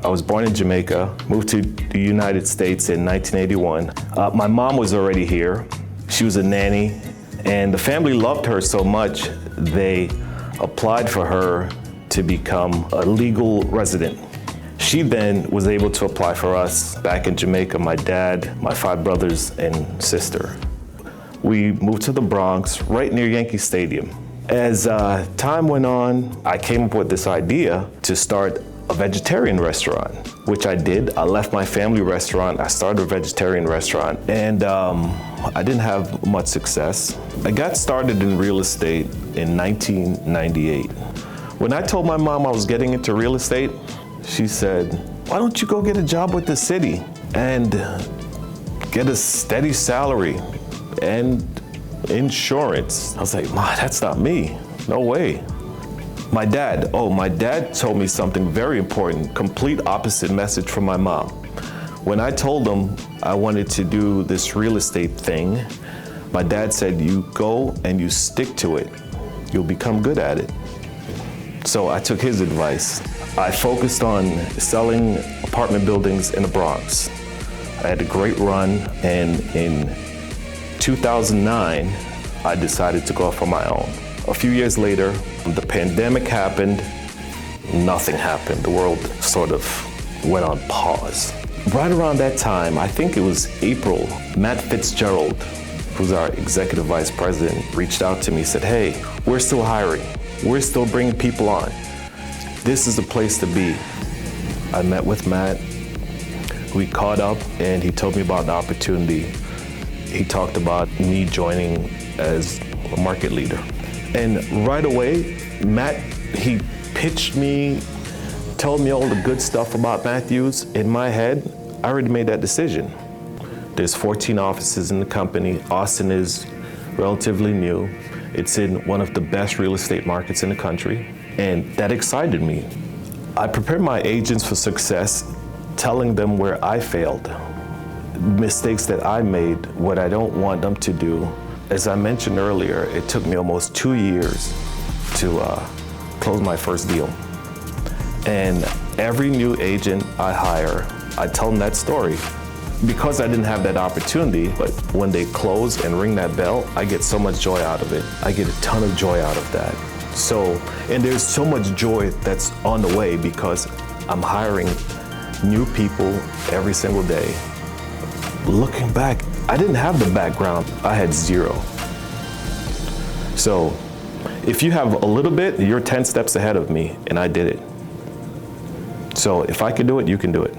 I was born in Jamaica, moved to the United States in 1981. My mom was already here. She was a nanny, and the family loved her so much, they applied for her to become a legal resident. She then was able to apply for us back in Jamaica, my dad, my 5 brothers, and sister. We moved to the Bronx, right near Yankee Stadium. As time went on, I came up with this idea to start a vegetarian restaurant, which I did. I left my family restaurant, I started a vegetarian restaurant, and I didn't have much success. I got started in real estate in 1998. When I told my mom I was getting into real estate, she said, "Why don't you go get a job with the city and get a steady salary and insurance?" I was like, "Ma, that's not me, no way." My dad told me something very important, complete opposite message from my mom. When I told him I wanted to do this real estate thing, my dad said, "You go and you stick to it. You'll become good at it." So I took his advice. I focused on selling apartment buildings in the Bronx. I had a great run, and in 2009, I decided to go off on my own. A few years later, the pandemic happened, nothing happened. The world sort of went on pause. Right around that time, I think it was April, Matt Fitzgerald, who's our executive vice president, reached out to me, said, "Hey, we're still hiring. We're still bringing people on. This is the place to be." I met with Matt, we caught up, and he told me about the opportunity. He talked about me joining as a market leader. And right away, Matt, he pitched me, told me all the good stuff about Matthews. In my head, I already made that decision. There's 14 offices in the company. Austin is relatively new. It's in one of the best real estate markets in the country, and that excited me. I prepared my agents for success, telling them where I failed, mistakes that I made, what I don't want them to do. As I mentioned earlier, it took me almost 2 years to close my first deal. And every new agent I hire, I tell them that story. Because I didn't have that opportunity, but when they close and ring that bell, I get so much joy out of it. I get a ton of joy out of that. And there's so much joy that's on the way because I'm hiring new people every single day. Looking back, I didn't have the background. I had zero. So if you have a little bit, you're 10 steps ahead of me, and I did it. So if I can do it, you can do it.